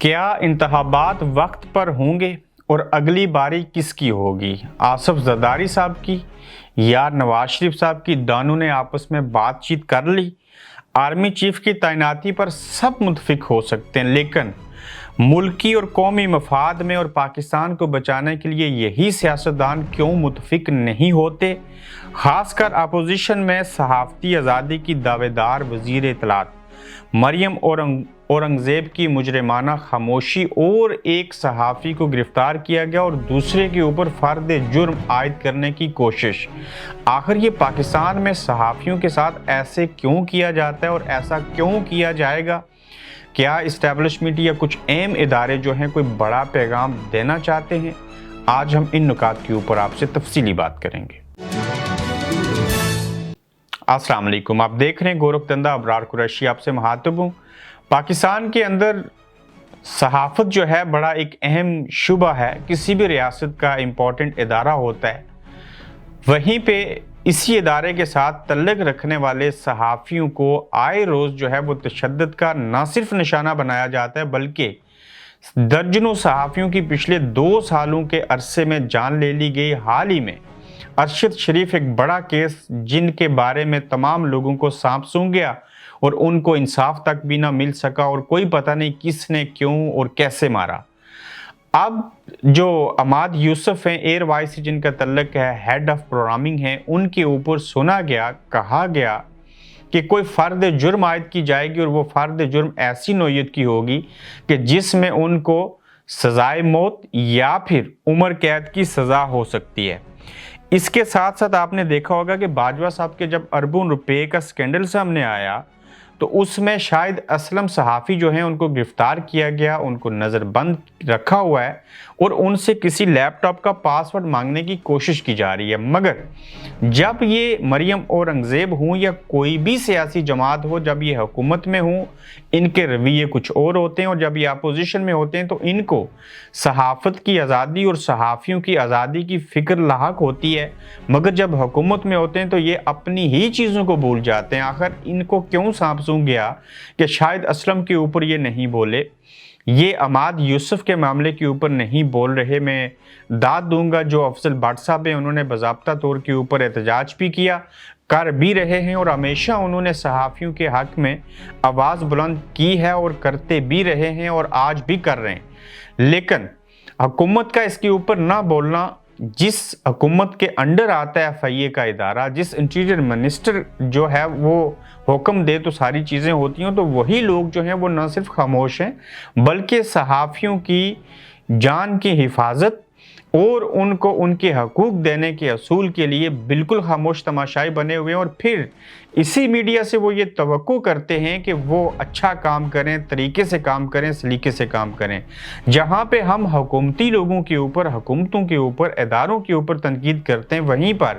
کیا انتخابات وقت پر ہوں گے اور اگلی باری کس کی ہوگی؟ آصف زرداری صاحب کی یا نواز شریف صاحب کی؟ دونوں نے آپس میں بات چیت کر لی۔ آرمی چیف کی تعیناتی پر سب متفق ہو سکتے ہیں، لیکن ملکی اور قومی مفاد میں اور پاکستان کو بچانے کے لیے یہی سیاستدان کیوں متفق نہیں ہوتے؟ خاص کر اپوزیشن میں صحافتی آزادی کی دعوے دار وزیر اطلاعات مریم اورنگزیب کی مجرمانہ خاموشی اور ایک صحافی کو گرفتار کیا گیا اور دوسرے کے اوپر فرد جرم عائد کرنے کی کوشش۔ آخر یہ پاکستان میں صحافیوں کے ساتھ ایسے کیوں کیا جاتا ہے اور ایسا کیوں کیا جائے گا؟ کیا اسٹیبلشمنٹ یا کچھ اہم ادارے جو ہیں کوئی بڑا پیغام دینا چاہتے ہیں؟ آج ہم ان نکات کے اوپر آپ سے تفصیلی بات کریں گے۔ السلام علیکم، آپ دیکھ رہے ہیں گورکھ دندہ، ابرار قریشی آپ سے مخاطب ہوں۔ پاکستان کے اندر صحافت جو ہے بڑا ایک اہم شعبہ ہے، کسی بھی ریاست کا امپورٹنٹ ادارہ ہوتا ہے، وہیں پہ اسی ادارے کے ساتھ تعلق رکھنے والے صحافیوں کو آئے روز جو ہے وہ تشدد کا نہ صرف نشانہ بنایا جاتا ہے، بلکہ درجنوں صحافیوں کی پچھلے 2 سالوں کے عرصے میں جان لے لی گئی۔ حال ہی میں ارشد شریف ایک بڑا کیس جن کے بارے میں تمام لوگوں کو سانپ سونگھ گیا اور ان کو انصاف تک بھی نہ مل سکا اور کوئی پتہ نہیں کس نے کیوں اور کیسے مارا۔ اب جو عماد یوسف ہیں، ایئر وائس سے جن کا تعلق ہے، ہیڈ آف پروگرامنگ ہیں، ان کے اوپر سنا گیا، کہا گیا کہ کوئی فرد جرم عائد کی جائے گی اور وہ فرد جرم ایسی نوعیت کی ہوگی کہ جس میں ان کو سزائے موت یا پھر عمر قید کی سزا ہو سکتی ہے۔ اس کے ساتھ ساتھ آپ نے دیکھا ہوگا کہ باجوہ صاحب کے جب اربوں روپے کا سکینڈل سامنے آیا تو اس میں شاہد اسلم صحافی جو ہیں ان کو گرفتار کیا گیا، ان کو نظر بند رکھا ہوا ہے اور ان سے کسی لیپ ٹاپ کا پاسورڈ مانگنے کی کوشش کی جا رہی ہے۔ مگر جب یہ مریم اورنگزیب ہوں یا کوئی بھی سیاسی جماعت ہو، جب یہ حکومت میں ہوں ان کے رویے کچھ اور ہوتے ہیں، اور جب یہ اپوزیشن میں ہوتے ہیں تو ان کو صحافت کی آزادی اور صحافیوں کی آزادی کی فکر لاحق ہوتی ہے، مگر جب حکومت میں ہوتے ہیں تو یہ اپنی ہی چیزوں کو بھول جاتے ہیں۔ آخر ان کو کیوں سانپ سونگھ گیا کہ شاہد اسلم کے اوپر یہ نہیں بولے، یہ عماد یوسف کے معاملے کے اوپر نہیں بول رہے؟ میں داد دوں گا جو افضل بٹ صاحب ہیں، انہوں نے باضابطہ طور کے اوپر احتجاج بھی کیا، کر بھی رہے ہیں، اور ہمیشہ انہوں نے صحافیوں کے حق میں آواز بلند کی ہے اور کرتے بھی رہے ہیں اور آج بھی کر رہے ہیں۔ لیکن حکومت کا اس کے اوپر نہ بولنا، جس حکومت کے انڈر آتا ہے FIA کا ادارہ، جس انٹیریئر منسٹر جو ہے وہ حکم دے تو ساری چیزیں ہوتی ہیں، تو وہی لوگ جو ہیں وہ نہ صرف خاموش ہیں بلکہ صحافیوں کی جان کی حفاظت اور ان کو ان کے حقوق دینے کے اصول کے لیے بالکل خاموش تماشائی بنے ہوئے ہیں، اور پھر اسی میڈیا سے وہ یہ توقع کرتے ہیں کہ وہ اچھا کام کریں، طریقے سے کام کریں، سلیقے سے کام کریں۔ جہاں پہ ہم حکومتی لوگوں کے اوپر، حکومتوں کے اوپر، اداروں کے اوپر تنقید کرتے ہیں، وہیں پر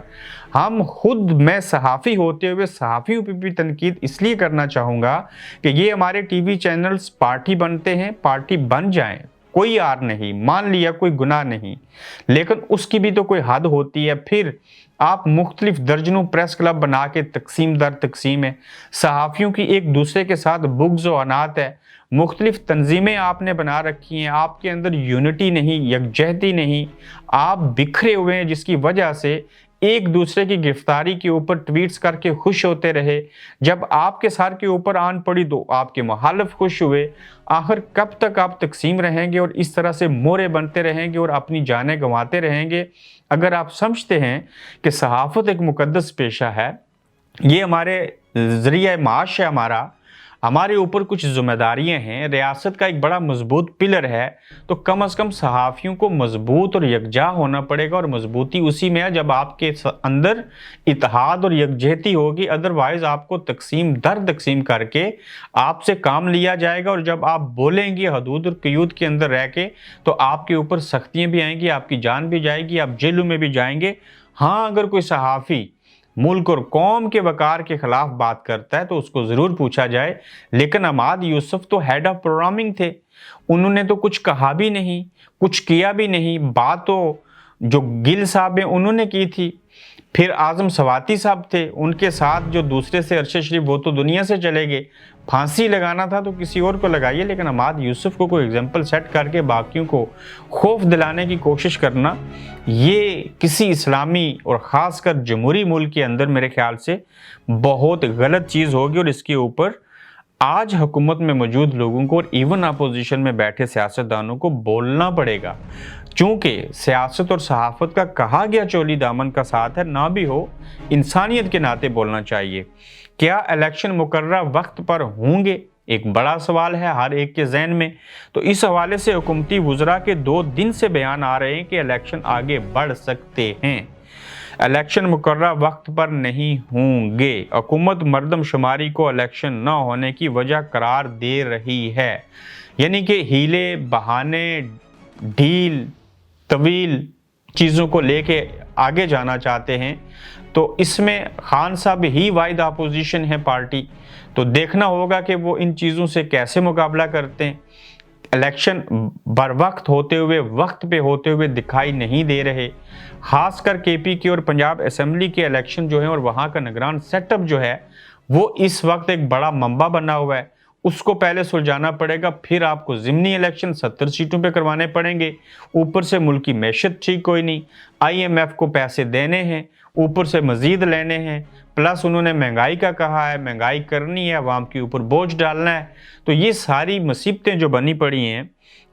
ہم خود میں صحافی ہوتے ہوئے صحافیوں پہ بھی تنقید اس لیے کرنا چاہوں گا کہ یہ ہمارے ٹی وی چینلز پارٹی بنتے ہیں، پارٹی بن جائیں، کوئی آر نہیں، مان لیا کوئی گناہ نہیں، لیکن اس کی بھی تو کوئی حد ہوتی ہے۔ پھر آپ مختلف درجنوں پریس کلب بنا کے تقسیم در تقسیم ہے، صحافیوں کی ایک دوسرے کے ساتھ بغض و عناد ہے، مختلف تنظیمیں آپ نے بنا رکھی ہیں، آپ کے اندر یونٹی نہیں، یکجہتی نہیں، آپ بکھرے ہوئے ہیں، جس کی وجہ سے ایک دوسرے کی گرفتاری کے اوپر ٹویٹس کر کے خوش ہوتے رہے، جب آپ کے سر کے اوپر آن پڑی تو آپ کے مخالف خوش ہوئے۔ آخر کب تک آپ تقسیم رہیں گے اور اس طرح سے مورے بنتے رہیں گے اور اپنی جانیں گنواتے رہیں گے؟ اگر آپ سمجھتے ہیں کہ صحافت ایک مقدس پیشہ ہے، یہ ہمارے ذریعہ معاش ہے، ہمارے اوپر کچھ ذمہ داریاں ہیں، ریاست کا ایک بڑا مضبوط پلر ہے، تو کم از کم صحافیوں کو مضبوط اور یکجا ہونا پڑے گا، اور مضبوطی اسی میں ہے جب آپ کے اندر اتحاد اور یکجہتی ہوگی، ادروائز آپ کو تقسیم در تقسیم کر کے آپ سے کام لیا جائے گا، اور جب آپ بولیں گے حدود اور قیود کے اندر رہ کے تو آپ کے اوپر سختیاں بھی آئیں گی، آپ کی جان بھی جائے گی، آپ جیلوں میں بھی جائیں گے۔ ہاں، اگر کوئی صحافی ملک اور قوم کے وقار کے خلاف بات کرتا ہے تو اس کو ضرور پوچھا جائے، لیکن عماد یوسف تو ہیڈ آف پروگرامنگ تھے، انہوں نے تو کچھ کہا بھی نہیں، کچھ کیا بھی نہیں، بات تو جو گل صاحب ہیں انہوں نے کی تھی۔ پھر اعظم سواتی صاحب تھے، ان کے ساتھ جو دوسرے سے ارشد شریف، وہ تو دنیا سے چلے گئے، پھانسی لگانا تھا تو کسی اور کو لگائیے، لیکن عماد یوسف کو کوئی ایگزامپل سیٹ کر کے باقیوں کو خوف دلانے کی کوشش کرنا، یہ کسی اسلامی اور خاص کر جمہوری ملک کے اندر میرے خیال سے بہت غلط چیز ہوگی، اور اس کے اوپر آج حکومت میں موجود لوگوں کو اور ایون اپوزیشن میں بیٹھے سیاستدانوں کو بولنا پڑے گا، چونکہ سیاست اور صحافت کا کہا گیا چولی دامن کا ساتھ ہے، نہ بھی ہو انسانیت کے ناطے بولنا چاہیے۔ کیا الیکشن مقررہ وقت پر ہوں گے؟ ایک بڑا سوال ہے ہر ایک کے ذہن میں۔ تو اس حوالے سے حکومتی وزراء کے 2 دن سے بیان آ رہے ہیں کہ الیکشن آگے بڑھ سکتے ہیں، الیکشن مقررہ وقت پر نہیں ہوں گے۔ حکومت مردم شماری کو الیکشن نہ ہونے کی وجہ قرار دے رہی ہے، یعنی کہ ہیلے، بہانے، ڈھیل طویل چیزوں کو لے کے آگے جانا چاہتے ہیں۔ تو اس میں خان صاحب ہی واحد اپوزیشن ہے پارٹی، تو دیکھنا ہوگا کہ وہ ان چیزوں سے کیسے مقابلہ کرتے ہیں۔ الیکشن بر وقت ہوتے ہوئے، وقت پہ ہوتے ہوئے دکھائی نہیں دے رہے، خاص کر کے پی کے اور پنجاب اسمبلی کے الیکشن جو ہیں اور وہاں کا نگران سیٹ اپ جو ہے وہ اس وقت ایک بڑا منبع بنا ہوا ہے، اس کو پہلے سلجھانا پڑے گا، پھر آپ کو ضمنی الیکشن 70 سیٹوں پہ کروانے پڑیں گے، اوپر سے ملک کی معیشت ٹھیک کوئی نہیں، آئی ایم ایف کو پیسے دینے ہیں، اوپر سے مزید لینے ہیں، پلس انہوں نے مہنگائی کا کہا ہے، مہنگائی کرنی ہے، عوام کے اوپر بوجھ ڈالنا ہے، تو یہ ساری مصیبتیں جو بنی پڑی ہیں،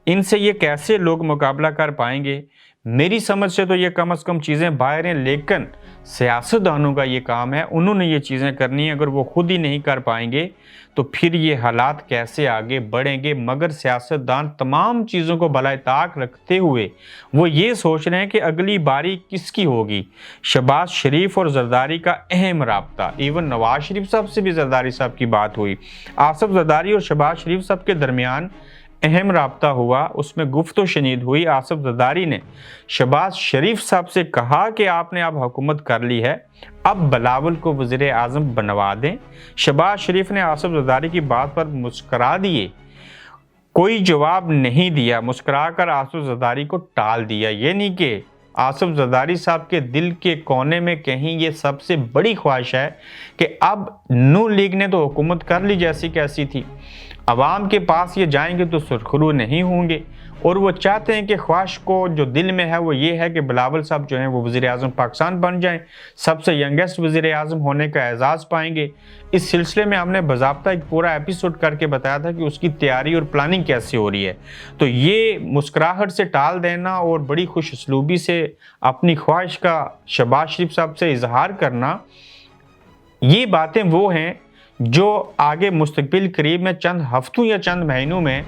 ان سے یہ کیسے لوگ مقابلہ کر پائیں گے؟ میری سمجھ سے تو یہ کم از کم چیزیں باہر ہیں، لیکن سیاستدانوں کا یہ کام ہے، انہوں نے یہ چیزیں کرنی ہیں، اگر وہ خود ہی نہیں کر پائیں گے تو پھر یہ حالات کیسے آگے بڑھیں گے؟ مگر سیاستدان تمام چیزوں کو بالائے طاق رکھتے ہوئے وہ یہ سوچ رہے ہیں کہ اگلی باری کس کی ہوگی۔ شہباز شریف اور زرداری کا اہم رابطہ، ایون نواز شریف صاحب سے بھی زرداری صاحب کی بات ہوئی، آصف زرداری اور شہباز شریف صاحب کے درمیان اہم رابطہ ہوا، اس میں گفت و شنید ہوئی۔ آصف زرداری نے شہباز شریف صاحب سے کہا کہ آپ نے اب حکومت کر لی ہے، اب بلاول کو وزیر اعظم بنوا دیں۔ شہباز شریف نے آصف زرداری کی بات پر مسکرا دیے، کوئی جواب نہیں دیا، مسکرا کر آصف زرداری کو ٹال دیا، یعنی کہ آصف زرداری صاحب کے دل کے کونے میں کہیں یہ سب سے بڑی خواہش ہے کہ اب نون لیگ نے تو حکومت کر لی جیسی کیسی تھی، عوام کے پاس یہ جائیں گے تو سرخرو نہیں ہوں گے، اور وہ چاہتے ہیں کہ خواہش کو جو دل میں ہے وہ یہ ہے کہ بلاول صاحب جو ہیں وہ وزیر اعظم پاکستان بن جائیں، سب سے ینگسٹ وزیر اعظم ہونے کا اعزاز پائیں گے۔ اس سلسلے میں ہم نے باضابطہ ایک پورا ایپیسوڈ کر کے بتایا تھا کہ اس کی تیاری اور پلاننگ کیسے ہو رہی ہے، تو یہ مسکراہٹ سے ٹال دینا اور بڑی خوش اسلوبی سے اپنی خواہش کا شہباز شریف صاحب سے اظہار کرنا، یہ باتیں وہ ہیں جو آگے مستقبل قریب میں چند ہفتوں یا چند مہینوں میں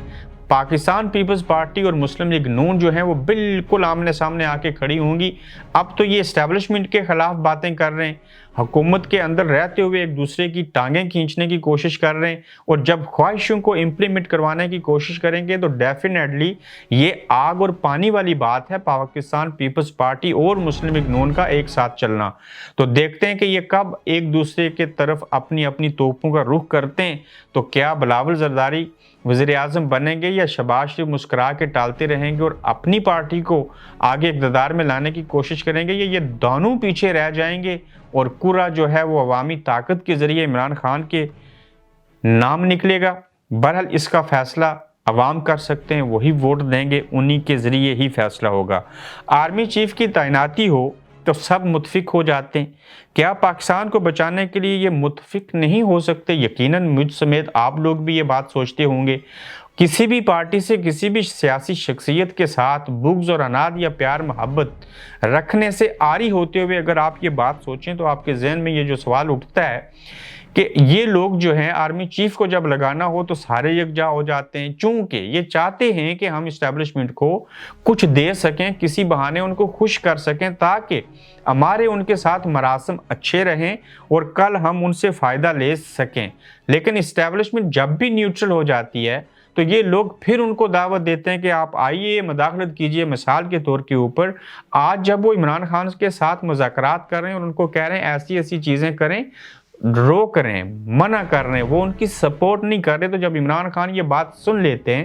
پاکستان پیپلز پارٹی اور مسلم لیگ نون جو ہیں وہ بالکل آمنے سامنے آ کے کھڑی ہوں گی۔ اب تو یہ اسٹیبلشمنٹ کے خلاف باتیں کر رہے ہیں، حکومت کے اندر رہتے ہوئے ایک دوسرے کی ٹانگیں کھینچنے کی کوشش کر رہے ہیں، اور جب خواہشوں کو امپلیمنٹ کروانے کی کوشش کریں گے تو ڈیفینیٹلی یہ آگ اور پانی والی بات ہے پاکستان پیپلز پارٹی اور مسلم لیگ نون کا ایک ساتھ چلنا۔ تو دیکھتے ہیں کہ یہ کب ایک دوسرے کے طرف اپنی اپنی توپوں کا رخ کرتے ہیں، تو کیا بلاول زرداری وزیر اعظم بنیں گے یا شہباز شریف مسکرا کے ٹالتے رہیں گے اور اپنی پارٹی کو آگے اقتدار میں لانے کی کوشش کریں گے، یا یہ دونوں پیچھے رہ جائیں گے اور پورا جو ہے وہ عوامی طاقت کے ذریعے عمران خان کے نام نکلے گا؟ بہرحال اس کا فیصلہ عوام کر سکتے ہیں، وہی ووٹ دیں گے، انہی کے ذریعے ہی فیصلہ ہوگا۔ آرمی چیف کی تعیناتی ہو تو سب متفق ہو جاتے ہیں، کیا پاکستان کو بچانے کے لیے یہ متفق نہیں ہو سکتے؟ یقیناً مجھ سمیت آپ لوگ بھی یہ بات سوچتے ہوں گے۔ کسی بھی پارٹی سے، کسی بھی سیاسی شخصیت کے ساتھ بغض اور عناد یا پیار محبت رکھنے سے عاری ہوتے ہوئے اگر آپ یہ بات سوچیں تو آپ کے ذہن میں یہ جو سوال اٹھتا ہے کہ یہ لوگ جو ہیں آرمی چیف کو جب لگانا ہو تو سارے یکجا ہو جاتے ہیں، چونکہ یہ چاہتے ہیں کہ ہم اسٹیبلشمنٹ کو کچھ دے سکیں، کسی بہانے ان کو خوش کر سکیں، تاکہ ہمارے ان کے ساتھ مراسم اچھے رہیں اور کل ہم ان سے فائدہ لے سکیں۔ لیکن اسٹیبلشمنٹ جب بھی نیوٹرل ہو جاتی ہے تو یہ لوگ پھر ان کو دعوت دیتے ہیں کہ آپ آئیے، مداخلت کیجئے۔ مثال کے طور کے اوپر آج جب وہ عمران خان کے ساتھ مذاکرات کر رہے ہیں اور ان کو کہہ رہے ہیں ایسی ایسی چیزیں کریں، روک رہے ہیں، منع کر رہے ہیں، وہ ان کی سپورٹ نہیں کر رہے، تو جب عمران خان یہ بات سن لیتے ہیں